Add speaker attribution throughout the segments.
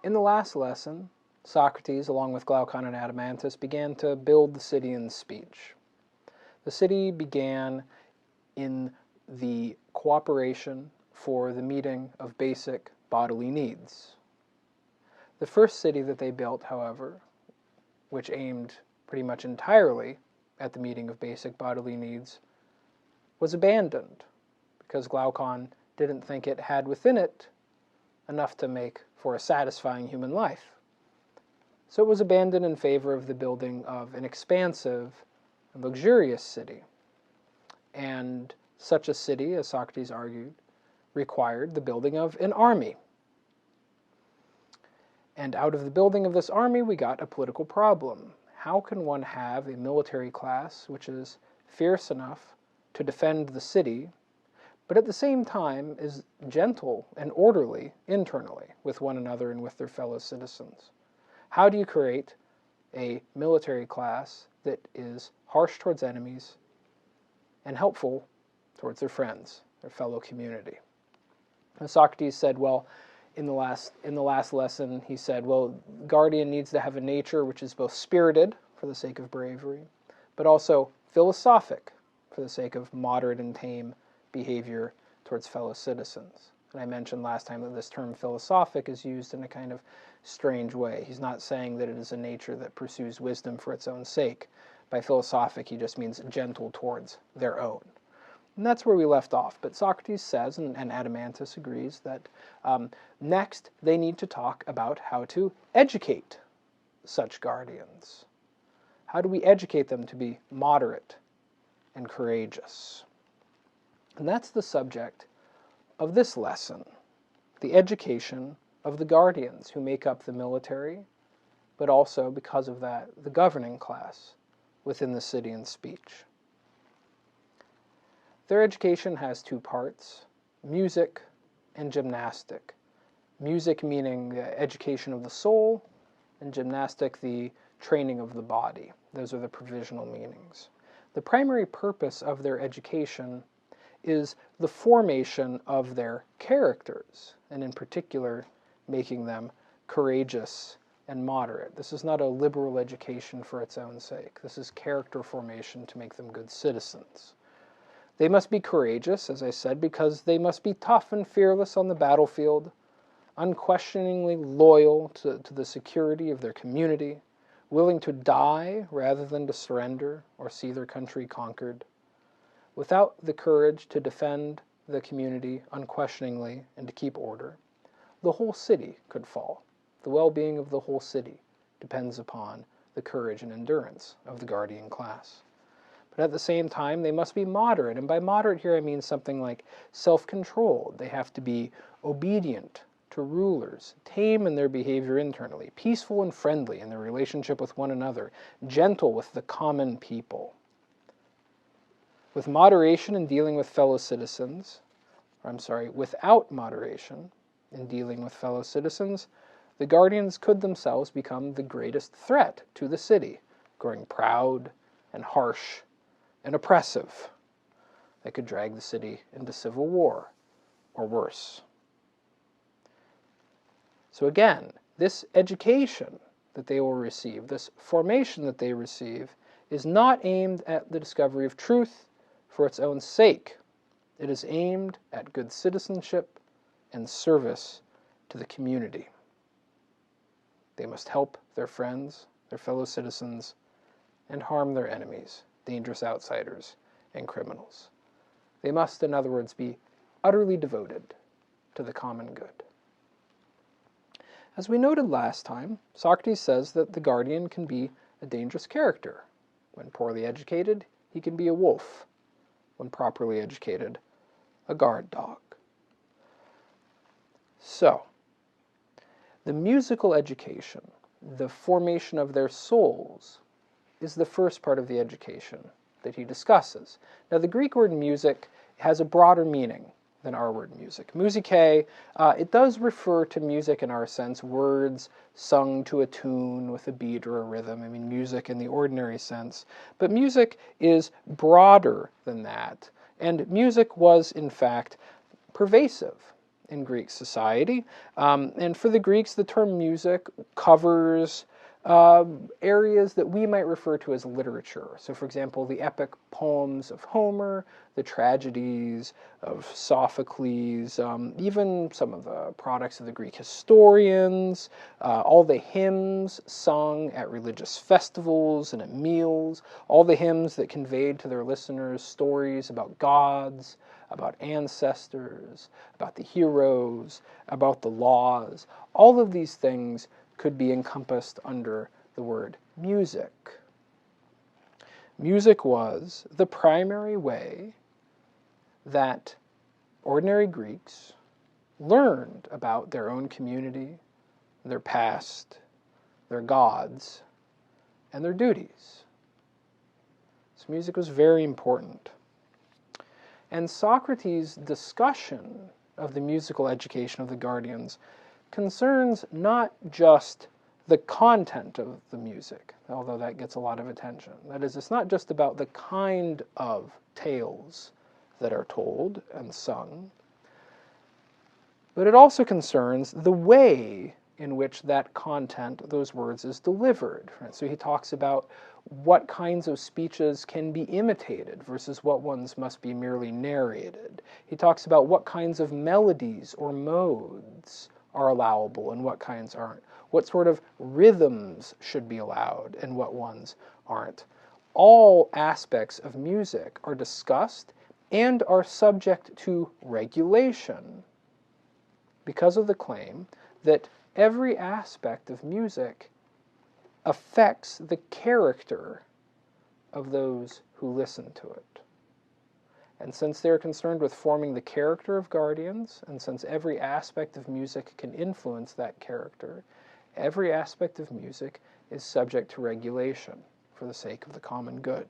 Speaker 1: In the last lesson, Socrates, along with Glaucon and Adeimantus, began to build the city in speech. The city began in the cooperation for the meeting of basic bodily needs. The first city that they built, however, which aimed pretty much entirely at the meeting of basic bodily needs, was abandoned because Glaucon didn't think it had within it enough to make for a satisfying human life. So it was abandoned in favor of the building of an expansive and luxurious city. And such a city, as Socrates argued, required the building of an army. And out of the building of this army, we got a political problem. How can one have a military class which is fierce enough to defend the city, but at the same time is gentle and orderly internally with one another and with their fellow citizens? How do you create a military class that is harsh towards enemies and helpful towards their friends, their fellow community? And Socrates said, well, in the last lesson, he said, well, Guardian needs to have a nature which is both spirited, for the sake of bravery, but also philosophic, for the sake of moderate and tame behavior towards fellow citizens. And I mentioned last time that this term philosophic is used in a kind of strange way. He's not saying that it is a nature that pursues wisdom for its own sake. By philosophic, he just means gentle towards their own. And that's where we left off. But Socrates says, and Adeimantus agrees, that next they need to talk about how to educate such guardians. How do we educate them to be moderate and courageous? And that's the subject of this lesson, the education of the guardians who make up the military, but also, because of that, the governing class within the city and speech. Their education has two parts, music and gymnastic. Music meaning the education of the soul, and gymnastic the training of the body. Those are the provisional meanings. The primary purpose of their education is the formation of their characters, and in particular, making them courageous and moderate. This is not a liberal education for its own sake. This is character formation to make them good citizens. They must be courageous, as I said, because they must be tough and fearless on the battlefield, unquestioningly loyal to the security of their community, willing to die rather than to surrender or see their country conquered. Without the courage to defend the community unquestioningly and to keep order, the whole city could fall. The well-being of the whole city depends upon the courage and endurance of the guardian class. But at the same time, they must be moderate. And by moderate here, I mean something like self-controlled. They have to be obedient to rulers, tame in their behavior internally, peaceful and friendly in their relationship with one another, gentle with the common people. With moderation in dealing with fellow citizens, without moderation in dealing with fellow citizens, the guardians could themselves become the greatest threat to the city, growing proud and harsh and oppressive. They could drag the city into civil war, or worse. So again, this education that they will receive, this formation that they receive, is not aimed at the discovery of truth for its own sake. It is aimed at good citizenship and service to the community. They must help their friends, their fellow citizens, and harm their enemies, dangerous outsiders, and criminals. They must, in other words, be utterly devoted to the common good. As we noted last time, Socrates says that the guardian can be a dangerous character. When poorly educated, he can be a wolf. When properly educated, a guard dog. So, the musical education, the formation of their souls, is the first part of the education that he discusses. Now, the Greek word music has a broader meaning than our word music. Musicae, it does refer to music in our sense, words sung to a tune with a beat or a rhythm. I mean, music in the ordinary sense. But music is broader than that. And music was, in fact, pervasive. in Greek society. And for the Greeks, the term music covers areas that we might refer to as literature. So, for example, the epic poems of Homer, the tragedies of Sophocles, even some of the products of the Greek historians, all the hymns sung at religious festivals and at meals, all the hymns that conveyed to their listeners stories about gods, about ancestors, about the heroes, about the laws. All of these things could be encompassed under the word music. Music was the primary way that ordinary Greeks learned about their own community, their past, their gods, and their duties. So music was very important. And Socrates' discussion of the musical education of the guardians concerns not just the content of the music, although that gets a lot of attention. That is, it's not just about the kind of tales that are told and sung, but it also concerns the way in which that content, those words, is delivered. Right? So he talks about what kinds of speeches can be imitated versus what ones must be merely narrated. He talks about what kinds of melodies or modes are allowable and what kinds aren't. What sort of rhythms should be allowed and what ones aren't. All aspects of music are discussed and are subject to regulation because of the claim that every aspect of music affects the character of those who listen to it. And since they're concerned with forming the character of guardians, and since every aspect of music can influence that character, every aspect of music is subject to regulation for the sake of the common good.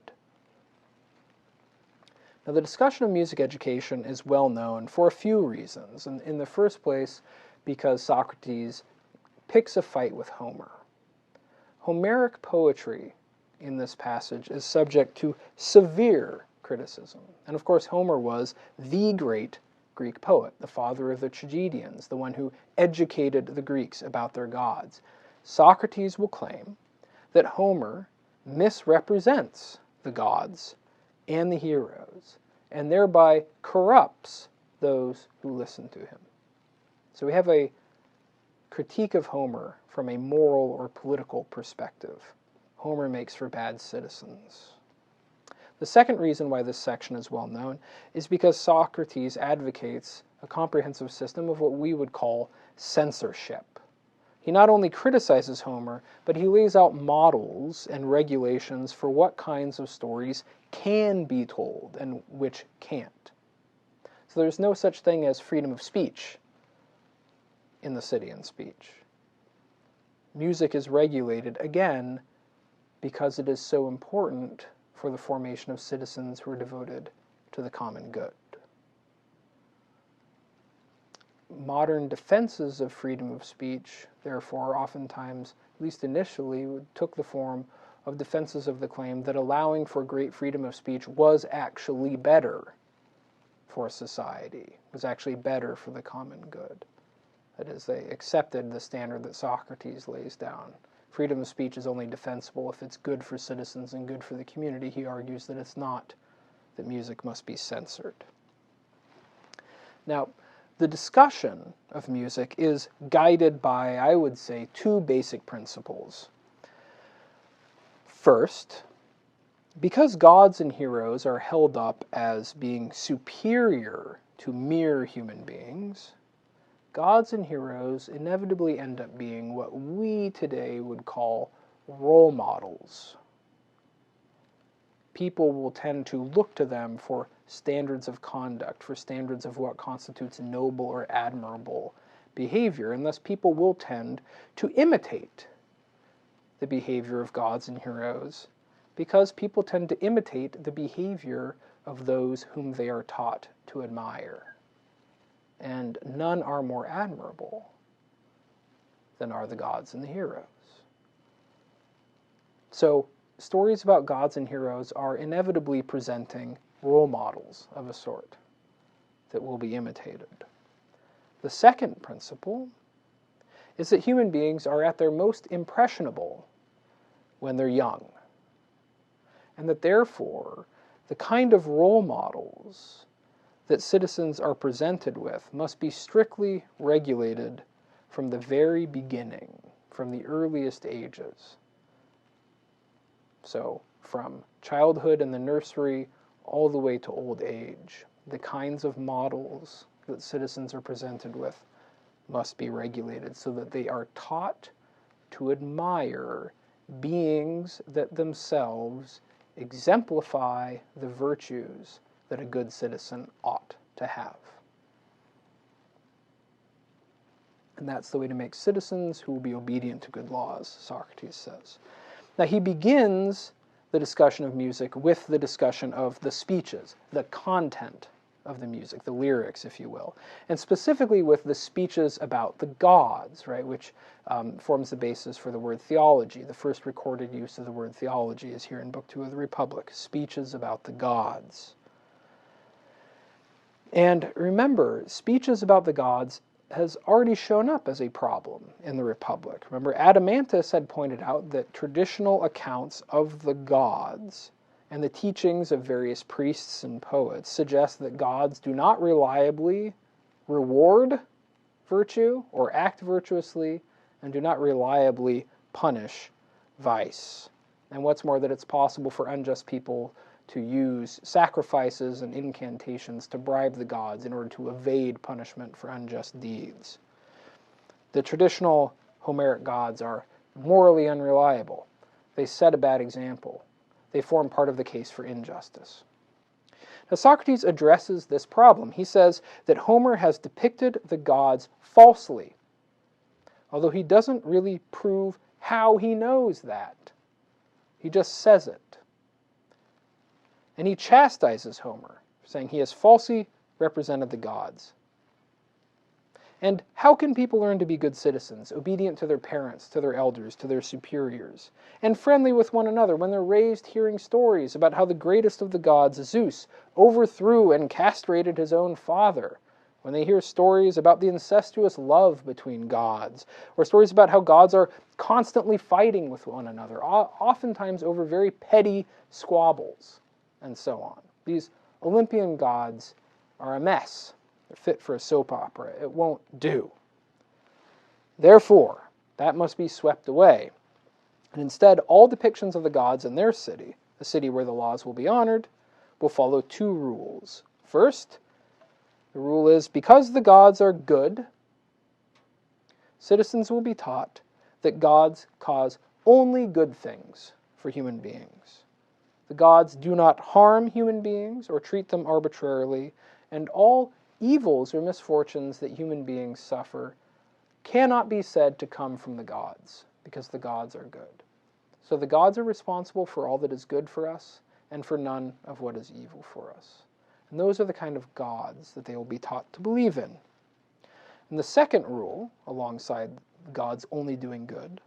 Speaker 1: Now, the discussion of music education is well known for a few reasons. And in the first place, because Socrates picks a fight with Homer. Homeric poetry in this passage is subject to severe criticism. And of course, Homer was the great Greek poet, the father of the tragedians, the one who educated the Greeks about their gods. Socrates will claim that Homer misrepresents the gods and the heroes, and thereby corrupts those who listen to him. So we have a critique of Homer from a moral or political perspective. Homer makes for bad citizens. The second reason why this section is well known is because Socrates advocates a comprehensive system of what we would call censorship. He not only criticizes Homer, but he lays out models and regulations for what kinds of stories can be told and which can't. So there's no such thing as freedom of speech in the City speech. Music is regulated, again, because it is so important for the formation of citizens who are devoted to the common good. Modern defenses of freedom of speech, therefore, oftentimes, at least initially, took the form of defenses of the claim that allowing for great freedom of speech was actually better for society, was actually better for the common good. That is, they accepted the standard that Socrates lays down. Freedom of speech is only defensible if it's good for citizens and good for the community. He argues that it's not, that music must be censored. Now, the discussion of music is guided by, I would say, two basic principles. First, because gods and heroes are held up as being superior to mere human beings, gods and heroes inevitably end up being what we today would call role models. People will tend to look to them for standards of conduct, for standards of what constitutes noble or admirable behavior, and thus people will tend to imitate the behavior of gods and heroes, because people tend to imitate the behavior of those whom they are taught to admire. And none are more admirable than are the gods and the heroes. So, stories about gods and heroes are inevitably presenting role models of a sort that will be imitated. The second principle is that human beings are at their most impressionable when they're young, and that therefore the kind of role models that citizens are presented with must be strictly regulated from the very beginning, from the earliest ages. So, from childhood and the nursery all the way to old age, the kinds of models that citizens are presented with must be regulated so that they are taught to admire beings that themselves exemplify the virtues that a good citizen ought to have. And that's the way to make citizens who will be obedient to good laws, Socrates says. Now he begins the discussion of music with the discussion of the speeches, the content of the music, the lyrics, if you will, and specifically with the speeches about the gods, right, which forms the basis for the word theology. The first recorded use of the word theology is here in Book 2 of the Republic, speeches about the gods. And remember, speeches about the gods has already shown up as a problem in the Republic. Remember, Adeimantus had pointed out that traditional accounts of the gods and the teachings of various priests and poets suggest that gods do not reliably reward virtue or act virtuously, and do not reliably punish vice. And what's more, that it's possible for unjust people to use sacrifices and incantations to bribe the gods in order to evade punishment for unjust deeds. The traditional Homeric gods are morally unreliable. They set a bad example. They form part of the case for injustice. Now, Socrates addresses this problem. He says that Homer has depicted the gods falsely, although he doesn't really prove how he knows that. He just says it. And he chastises Homer, saying he has falsely represented the gods. And how can people learn to be good citizens, obedient to their parents, to their elders, to their superiors, and friendly with one another when they're raised hearing stories about how the greatest of the gods, Zeus, overthrew and castrated his own father, when they hear stories about the incestuous love between gods, or stories about how gods are constantly fighting with one another, oftentimes over very petty squabbles, and so on. These Olympian gods are a mess. They're fit for a soap opera. It won't do. Therefore, that must be swept away. And instead, all depictions of the gods in their city, a city where the laws will be honored, will follow two rules. First, the rule is, because the gods are good, citizens will be taught that gods cause only good things for human beings. The gods do not harm human beings or treat them arbitrarily, and all evils or misfortunes that human beings suffer cannot be said to come from the gods, because the gods are good. So the gods are responsible for all that is good for us, and for none of what is evil for us. And those are the kind of gods that they will be taught to believe in. And the second rule, alongside gods only doing good,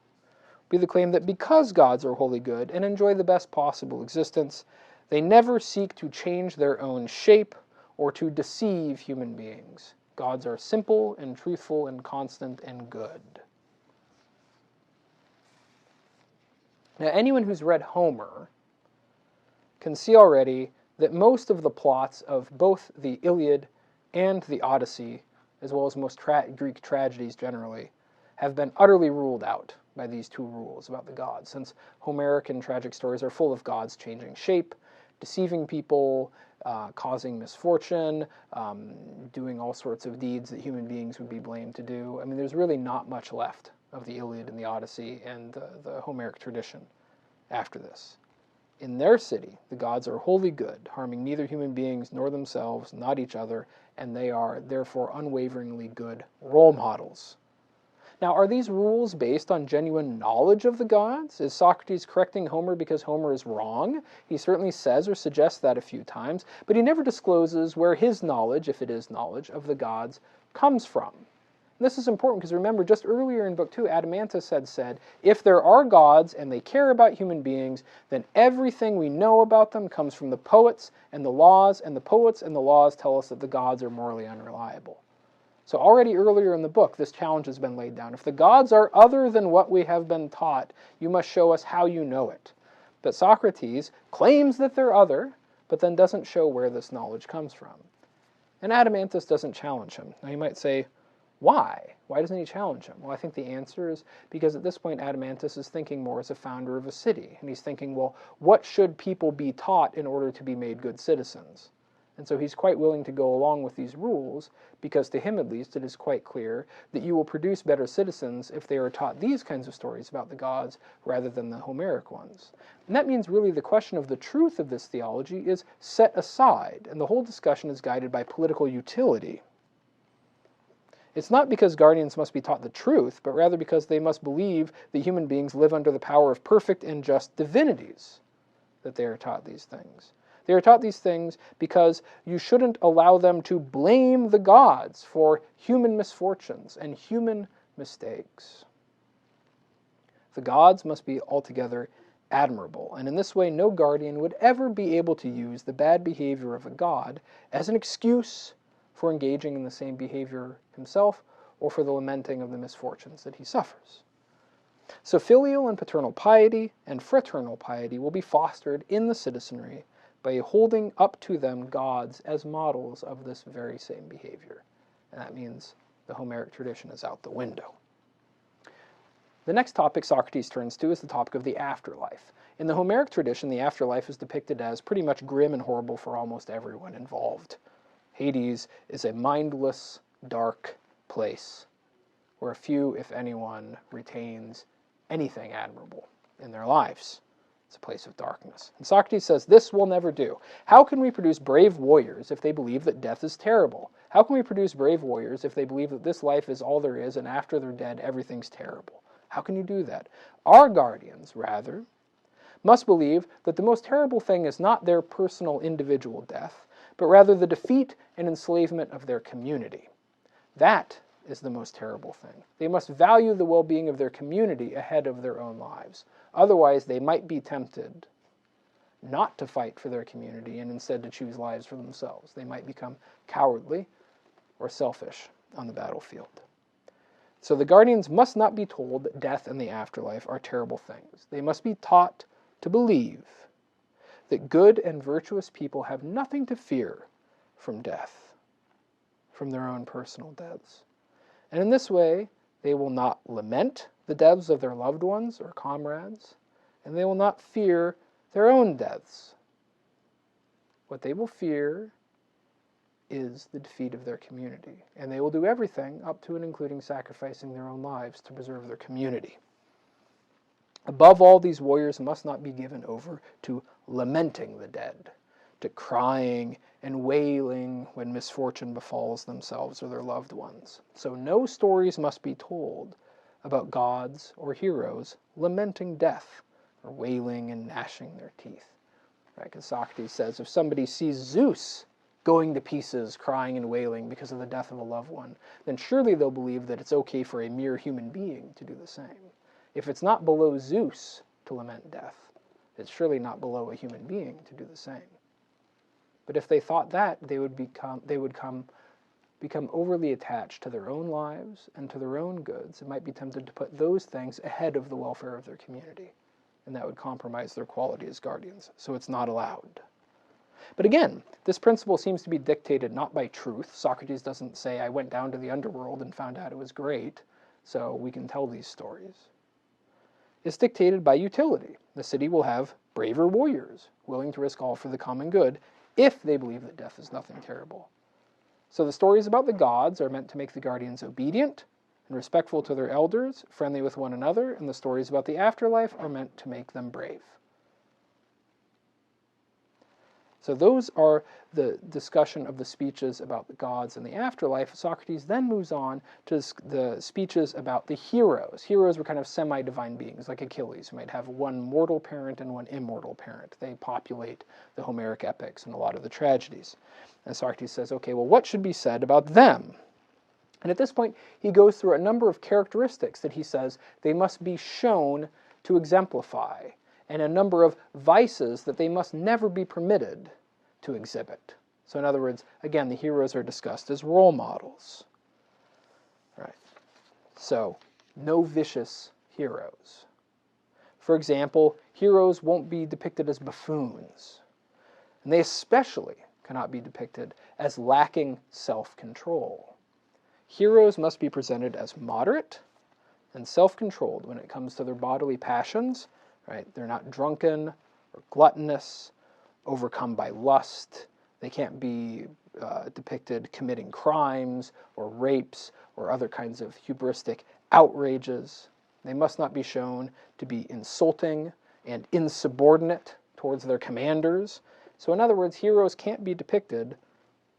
Speaker 1: be the claim that because gods are wholly good and enjoy the best possible existence, they never seek to change their own shape or to deceive human beings. Gods are simple and truthful and constant and good. Now, anyone who's read Homer can see already that most of the plots of both the Iliad and the Odyssey, as well as most Greek tragedies generally, have been utterly ruled out by these two rules about the gods, since Homeric and tragic stories are full of gods changing shape, deceiving people, causing misfortune, doing all sorts of deeds that human beings would be blamed to do. I mean, there's really not much left of the Iliad and the Odyssey and the Homeric tradition after this. In their city, the gods are wholly good, harming neither human beings nor themselves, not each other, and they are therefore unwaveringly good role models. Now, are these rules based on genuine knowledge of the gods? Is Socrates correcting Homer because Homer is wrong? He certainly says or suggests that a few times, but he never discloses where his knowledge, if it is knowledge, of the gods comes from. And this is important because remember, just earlier in Book 2, Adeimantus had said, if there are gods and they care about human beings, then everything we know about them comes from the poets and the laws, and the poets and the laws tell us that the gods are morally unreliable. So already earlier in the book, this challenge has been laid down. If the gods are other than what we have been taught, you must show us how you know it. But Socrates claims that they're other, but then doesn't show where this knowledge comes from. And Adeimantus doesn't challenge him. Now you might say, why? Why doesn't he challenge him? Well, I think the answer is because at this point Adeimantus is thinking more as a founder of a city. And he's thinking, well, what should people be taught in order to be made good citizens? And so he's quite willing to go along with these rules because to him at least it is quite clear that you will produce better citizens if they are taught these kinds of stories about the gods rather than the Homeric ones. And that means really the question of the truth of this theology is set aside, and the whole discussion is guided by political utility. It's not because guardians must be taught the truth, but rather because they must believe that human beings live under the power of perfect and just divinities that they are taught these things. They are taught these things because you shouldn't allow them to blame the gods for human misfortunes and human mistakes. The gods must be altogether admirable, and in this way no guardian would ever be able to use the bad behavior of a god as an excuse for engaging in the same behavior himself or for the lamenting of the misfortunes that he suffers. So filial and paternal piety and fraternal piety will be fostered in the citizenry by holding up to them gods as models of this very same behavior. And that means the Homeric tradition is out the window. The next topic Socrates turns to is the topic of the afterlife. In the Homeric tradition, the afterlife is depicted as pretty much grim and horrible for almost everyone involved. Hades is a mindless, dark place where few, if anyone, retains anything admirable in their lives. It's a place of darkness. And Socrates says, this will never do. How can we produce brave warriors if they believe that death is terrible? How can we produce brave warriors if they believe that this life is all there is and after they're dead, everything's terrible? How can you do that? Our guardians, rather, must believe that the most terrible thing is not their personal individual death, but rather the defeat and enslavement of their community. That is the most terrible thing. They must value the well-being of their community ahead of their own lives. Otherwise, they might be tempted not to fight for their community and instead to choose lives for themselves. They might become cowardly or selfish on the battlefield. So the guardians must not be told that death and the afterlife are terrible things. They must be taught to believe that good and virtuous people have nothing to fear from death, from their own personal deaths. And in this way, they will not lament the deaths of their loved ones or comrades, and they will not fear their own deaths. What they will fear is the defeat of their community, and they will do everything up to and including sacrificing their own lives to preserve their community. Above all, these warriors must not be given over to lamenting the dead, to crying and wailing when misfortune befalls themselves or their loved ones. So no stories must be told about gods or heroes lamenting death or wailing and gnashing their teeth. Right? Because Socrates says, if somebody sees Zeus going to pieces, crying and wailing because of the death of a loved one, then surely they'll believe that it's okay for a mere human being to do the same. If it's not below Zeus to lament death, it's surely not below a human being to do the same. But if they thought that, they would become overly attached to their own lives and to their own goods and might be tempted to put those things ahead of the welfare of their community. And that would compromise their quality as guardians. So it's not allowed. But again, this principle seems to be dictated not by truth. Socrates doesn't say, I went down to the underworld and found out it was great, so we can tell these stories. It's dictated by utility. The city will have braver warriors, willing to risk all for the common good, if they believe that death is nothing terrible. So the stories about the gods are meant to make the guardians obedient and respectful to their elders, friendly with one another, and the stories about the afterlife are meant to make them brave. So those are the discussion of the speeches about the gods and the afterlife. Socrates then moves on to the speeches about the heroes. Heroes were kind of semi-divine beings, like Achilles, who might have one mortal parent and one immortal parent. They populate the Homeric epics and a lot of the tragedies. And Socrates says, okay, well, what should be said about them? And at this point, he goes through a number of characteristics that he says they must be shown to exemplify, and a number of vices that they must never be permitted to exhibit. So in other words, again, the heroes are discussed as role models. right? So, no vicious heroes. For example, heroes won't be depicted as buffoons, and they especially cannot be depicted as lacking self-control. Heroes must be presented as moderate and self-controlled when it comes to their bodily passions, right? They're not drunken or gluttonous, overcome by lust. They can't be depicted committing crimes or rapes or other kinds of hubristic outrages. They must not be shown to be insulting and insubordinate towards their commanders. So in other words, heroes can't be depicted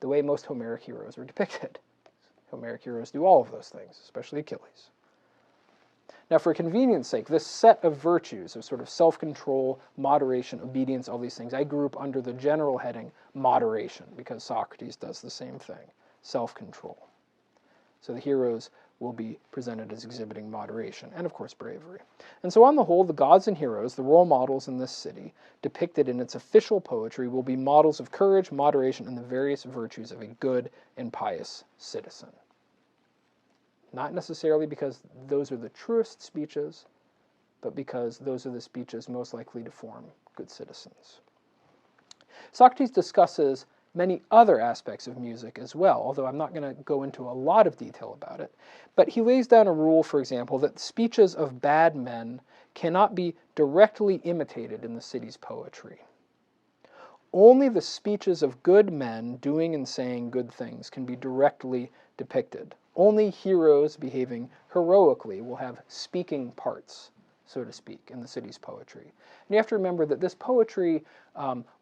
Speaker 1: the way most Homeric heroes are depicted. Homeric heroes do all of those things, especially Achilles. Now, for convenience sake, this set of virtues of sort of self-control, moderation, obedience, all these things, I group under the general heading moderation, because Socrates does the same thing, self-control. So the heroes will be presented as exhibiting moderation, and of course bravery. And so on the whole, the gods and heroes, the role models in this city, depicted in its official poetry, will be models of courage, moderation, and the various virtues of a good and pious citizen. Not necessarily because those are the truest speeches, but because those are the speeches most likely to form good citizens. Socrates discusses many other aspects of music as well, although I'm not going to go into a lot of detail about it. But he lays down a rule, for example, that speeches of bad men cannot be directly imitated in the city's poetry. Only the speeches of good men doing and saying good things can be directly depicted. Only heroes behaving heroically will have speaking parts, so to speak, in the city's poetry. And you have to remember that this poetry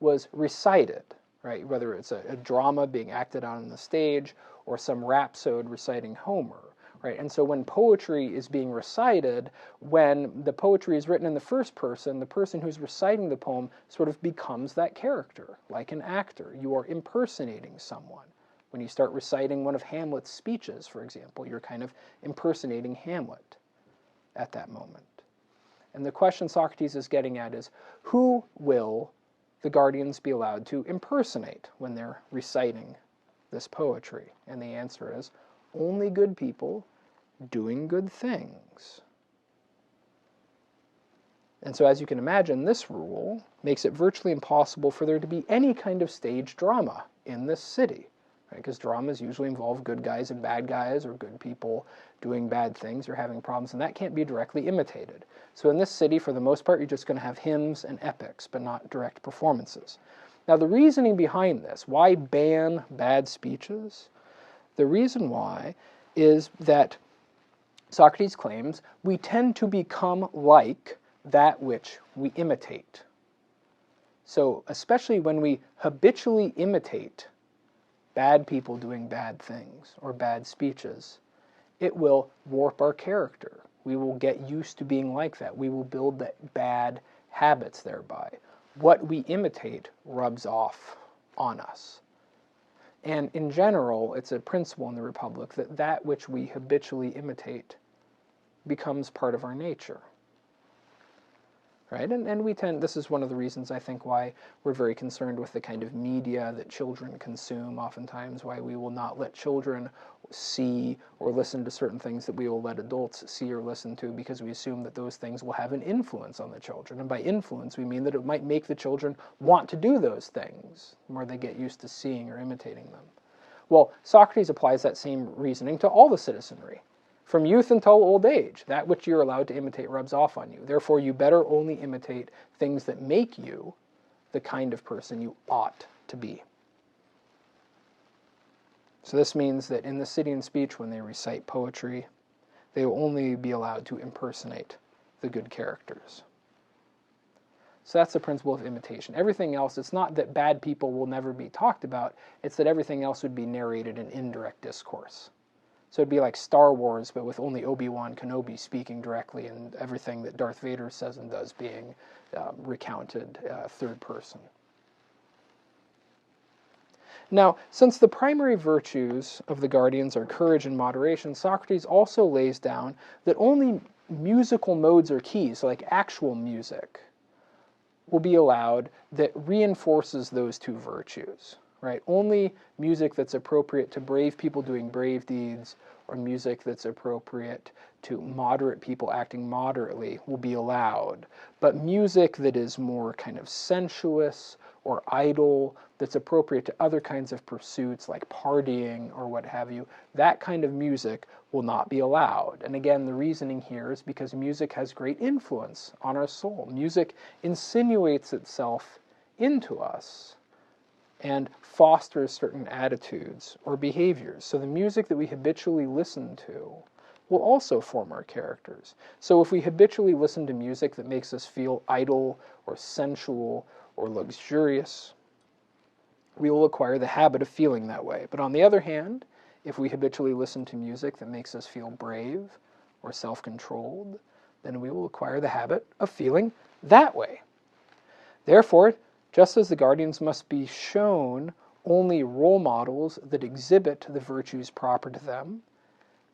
Speaker 1: was recited, right? Whether it's a drama being acted out on the stage or some rhapsode reciting Homer, right? And so when poetry is being recited, when the poetry is written in the first person, the person who's reciting the poem sort of becomes that character, like an actor. You are impersonating someone. When you start reciting one of Hamlet's speeches, for example, you're kind of impersonating Hamlet at that moment. And the question Socrates is getting at is, who will the guardians be allowed to impersonate when they're reciting this poetry? And the answer is, only good people doing good things. And so as you can imagine, this rule makes it virtually impossible for there to be any kind of stage drama in this city. Because dramas usually involve good guys and bad guys, or good people doing bad things or having problems, and that can't be directly imitated. So in this city, for the most part, you're just going to have hymns and epics, but not direct performances. Now the reasoning behind this, why ban bad speeches? The reason why is that Socrates claims we tend to become like that which we imitate. So especially when we habitually imitate bad people doing bad things or bad speeches, it will warp our character. We will get used to being like that. We will build that bad habits thereby. What we imitate rubs off on us. And in general, it's a principle in the Republic that that which we habitually imitate becomes part of our nature. Right? And we tend, this is one of the reasons I think why we're very concerned with the kind of media that children consume oftentimes, why we will not let children see or listen to certain things that we will let adults see or listen to, because we assume that those things will have an influence on the children. And by influence, we mean that it might make the children want to do those things the more they get used to seeing or imitating them. Well, Socrates applies that same reasoning to all the citizenry. From youth until old age, that which you're allowed to imitate rubs off on you. Therefore, you better only imitate things that make you the kind of person you ought to be. So this means that in the city and speech, when they recite poetry, they will only be allowed to impersonate the good characters. So that's the principle of imitation. Everything else, it's not that bad people will never be talked about, it's that everything else would be narrated in indirect discourse. So it'd be like Star Wars, but with only Obi-Wan Kenobi speaking directly, and everything that Darth Vader says and does being recounted third person. Now, since the primary virtues of the guardians are courage and moderation, Socrates also lays down that only musical modes or keys, so like actual music, will be allowed that reinforces those two virtues. Right? Only music that's appropriate to brave people doing brave deeds, or music that's appropriate to moderate people acting moderately will be allowed. But music that is more kind of sensuous or idle, that's appropriate to other kinds of pursuits like partying or what have you, that kind of music will not be allowed. And again, the reasoning here is because music has great influence on our soul. Music insinuates itself into us and fosters certain attitudes or behaviors. So the music that we habitually listen to will also form our characters. So if we habitually listen to music that makes us feel idle or sensual or luxurious, we will acquire the habit of feeling that way. But on the other hand, if we habitually listen to music that makes us feel brave or self-controlled, then we will acquire the habit of feeling that way. Therefore, just as the guardians must be shown only role models that exhibit the virtues proper to them,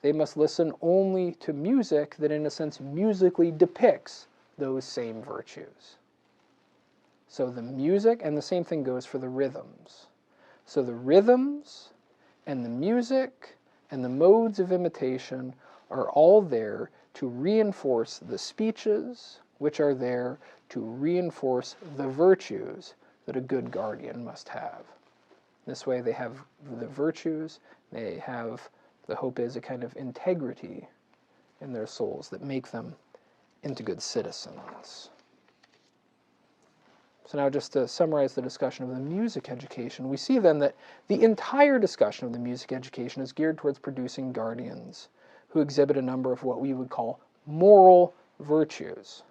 Speaker 1: they must listen only to music that, in a sense, musically depicts those same virtues. So the music, and the same thing goes for the rhythms. So the rhythms and the music and the modes of imitation are all there to reinforce the speeches, which are there to reinforce the virtues that a good guardian must have. This way they have the virtues, they have, the hope is, a kind of integrity in their souls that make them into good citizens. So now just to summarize the discussion of the music education, we see then that the entire discussion of the music education is geared towards producing guardians who exhibit a number of what we would call moral virtues.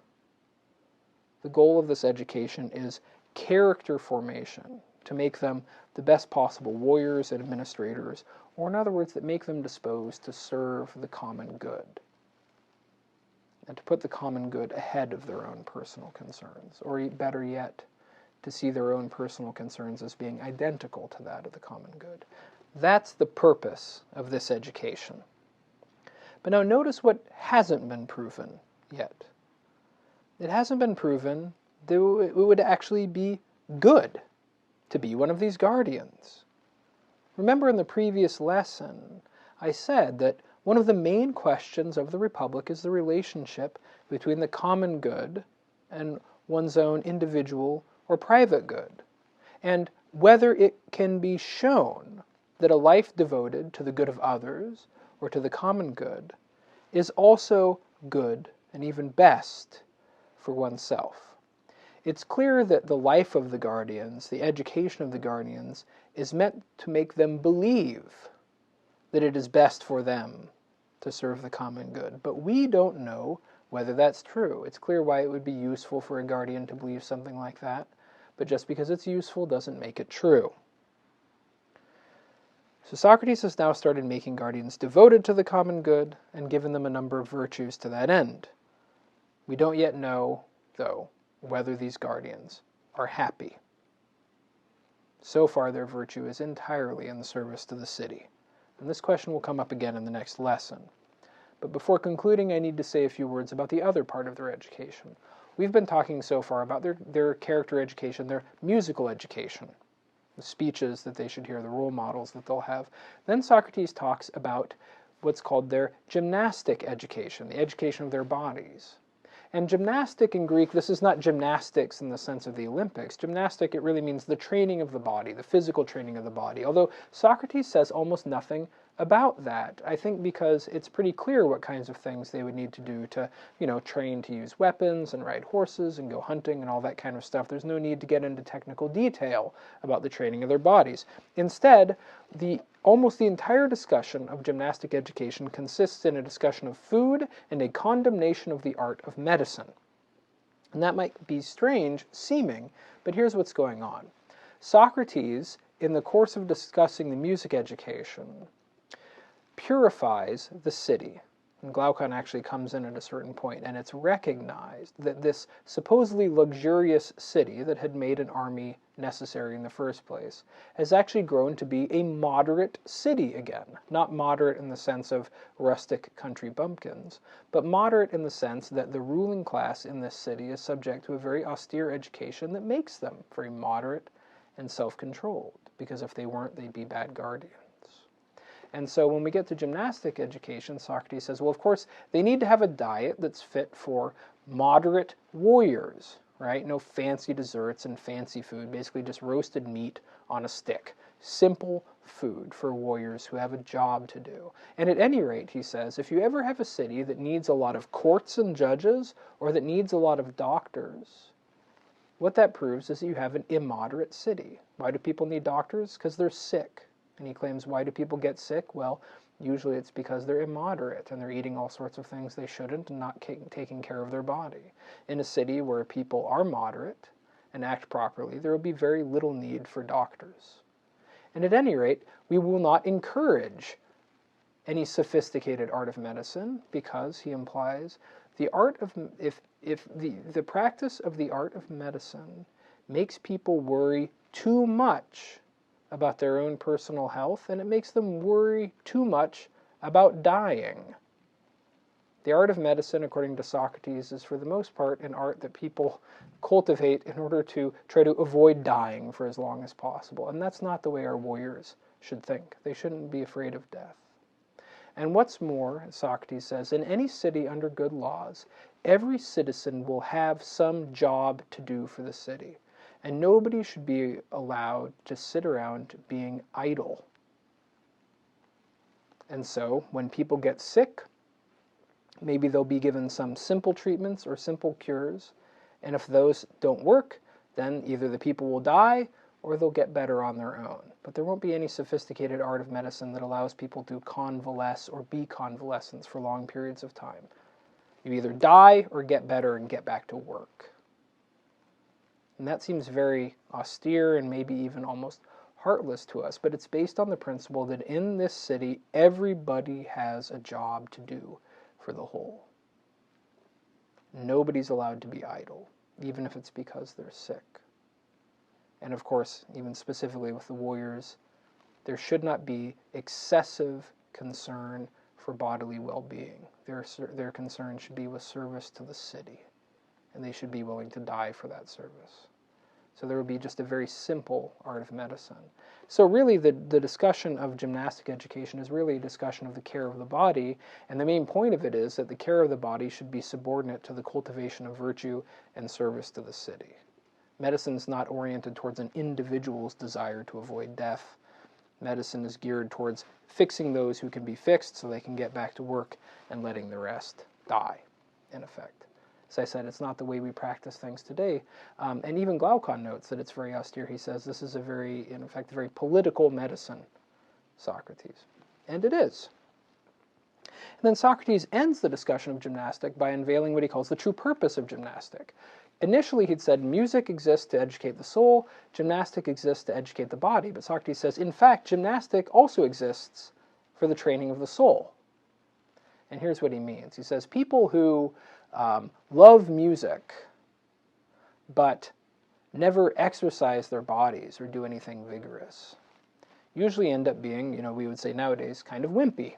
Speaker 1: The goal of this education is character formation, to make them the best possible warriors and administrators, or in other words, that make them disposed to serve the common good, and to put the common good ahead of their own personal concerns, or better yet, to see their own personal concerns as being identical to that of the common good. That's the purpose of this education. But now notice what hasn't been proven yet. It hasn't been proven that it would actually be good to be one of these guardians. Remember in the previous lesson, I said that one of the main questions of the Republic is the relationship between the common good and one's own individual or private good, and whether it can be shown that a life devoted to the good of others or to the common good is also good and even best for oneself. It's clear that the life of the guardians, the education of the guardians, is meant to make them believe that it is best for them to serve the common good. But we don't know whether that's true. It's clear why it would be useful for a guardian to believe something like that, but just because it's useful doesn't make it true. So Socrates has now started making guardians devoted to the common good and given them a number of virtues to that end. We don't yet know, though, whether these guardians are happy. So far, their virtue is entirely in the service to the city. And this question will come up again in the next lesson. But before concluding, I need to say a few words about the other part of their education. We've been talking so far about their character education, their musical education, the speeches that they should hear, the role models that they'll have. Then Socrates talks about what's called their gymnastic education, the education of their bodies. And gymnastic in Greek, this is not gymnastics in the sense of the Olympics. Gymnastic, it really means the training of the body, the physical training of the body. Although Socrates says almost nothing about that. I think because it's pretty clear what kinds of things they would need to do to, train to use weapons and ride horses and go hunting and all that kind of stuff. There's no need to get into technical detail about the training of their bodies. Instead, almost the entire discussion of gymnastic education consists in a discussion of food and a condemnation of the art of medicine. And that might be strange seeming, but here's what's going on. Socrates, in the course of discussing the music education, purifies the city. And Glaucon actually comes in at a certain point, and it's recognized that this supposedly luxurious city that had made an army necessary in the first place has actually grown to be a moderate city again. Not moderate in the sense of rustic country bumpkins, but moderate in the sense that the ruling class in this city is subject to a very austere education that makes them very moderate and self-controlled, because if they weren't, they'd be bad guardians. And so when we get to gymnastic education, Socrates says, well, of course, they need to have a diet that's fit for moderate warriors, right? No fancy desserts and fancy food, basically just roasted meat on a stick. Simple food for warriors who have a job to do. And at any rate, he says, if you ever have a city that needs a lot of courts and judges, or that needs a lot of doctors, what that proves is that you have an immoderate city. Why do people need doctors? Because they're sick. And he claims, why do people get sick? Well, usually it's because they're immoderate and they're eating all sorts of things they shouldn't and not taking care of their body. In a city where people are moderate and act properly, there will be very little need for doctors. And at any rate, we will not encourage any sophisticated art of medicine, because he implies the art of, if the practice of the art of medicine makes people worry too much about their own personal health, and it makes them worry too much about dying. The art of medicine, according to Socrates, is for the most part an art that people cultivate in order to try to avoid dying for as long as possible. And that's not the way our warriors should think. They shouldn't be afraid of death. And what's more, Socrates says, in any city under good laws, every citizen will have some job to do for the city. And nobody should be allowed to sit around being idle. And so, when people get sick, maybe they'll be given some simple treatments or simple cures. And if those don't work, then either the people will die or they'll get better on their own. But there won't be any sophisticated art of medicine that allows people to convalesce or be convalescents for long periods of time. You either die or get better and get back to work. And that seems very austere and maybe even almost heartless to us, but it's based on the principle that in this city, everybody has a job to do for the whole. Nobody's allowed to be idle, even if it's because they're sick. And of course, even specifically with the warriors, there should not be excessive concern for bodily well-being. Their concern should be with service to the city, and they should be willing to die for that service. So there would be just a very simple art of medicine. So really the discussion of gymnastic education is really a discussion of the care of the body, and the main point of it is that the care of the body should be subordinate to the cultivation of virtue and service to the city. Medicine is not oriented towards an individual's desire to avoid death. Medicine is geared towards fixing those who can be fixed so they can get back to work and letting the rest die, in effect. As I said, it's not the way we practice things today. And even Glaucon notes that it's very austere. He says this is in effect, a very political medicine, Socrates. And it is. And then Socrates ends the discussion of gymnastic by unveiling what he calls the true purpose of gymnastic. Initially, he'd said music exists to educate the soul, gymnastic exists to educate the body. But Socrates says, in fact, gymnastic also exists for the training of the soul. And here's what he means. He says, people who love music, but never exercise their bodies or do anything vigorous, usually end up being, we would say nowadays, kind of wimpy.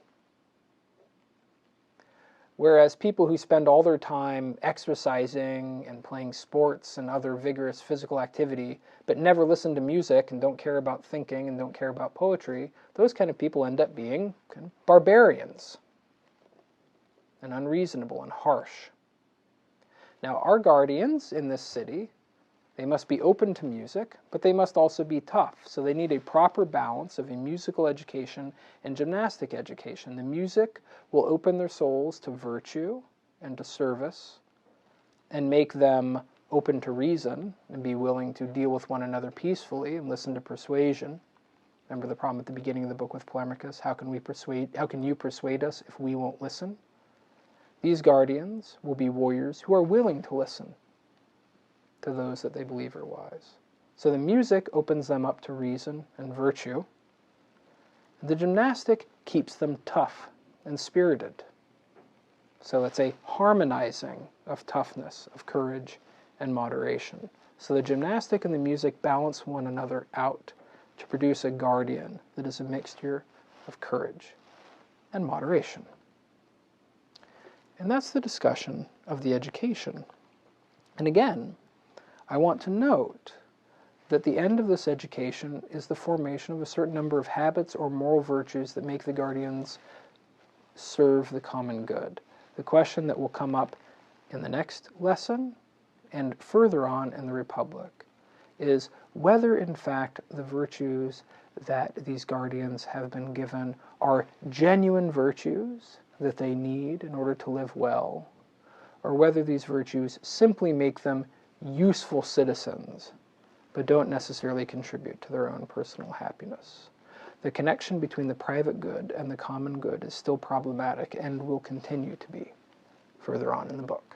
Speaker 1: Whereas people who spend all their time exercising and playing sports and other vigorous physical activity, but never listen to music and don't care about thinking and don't care about poetry, those kind of people end up being kind of barbarians and unreasonable and harsh. Now, our guardians in this city, they must be open to music, but they must also be tough. So they need a proper balance of a musical education and gymnastic education. The music will open their souls to virtue and to service and make them open to reason and be willing to deal with one another peacefully and listen to persuasion. Remember the problem at the beginning of the book with Polemachus? How can you persuade us if we won't listen? These guardians will be warriors who are willing to listen to those that they believe are wise. So the music opens them up to reason and virtue. The gymnastic keeps them tough and spirited. So it's a harmonizing of toughness, of courage, and moderation. So the gymnastic and the music balance one another out to produce a guardian that is a mixture of courage and moderation. And that's the discussion of the education. And again, I want to note that the end of this education is the formation of a certain number of habits or moral virtues that make the guardians serve the common good. The question that will come up in the next lesson and further on in the Republic is whether, in fact, the virtues that these guardians have been given are genuine virtues that they need in order to live well, or whether these virtues simply make them useful citizens, but don't necessarily contribute to their own personal happiness. The connection between the private good and the common good is still problematic and will continue to be further on in the book.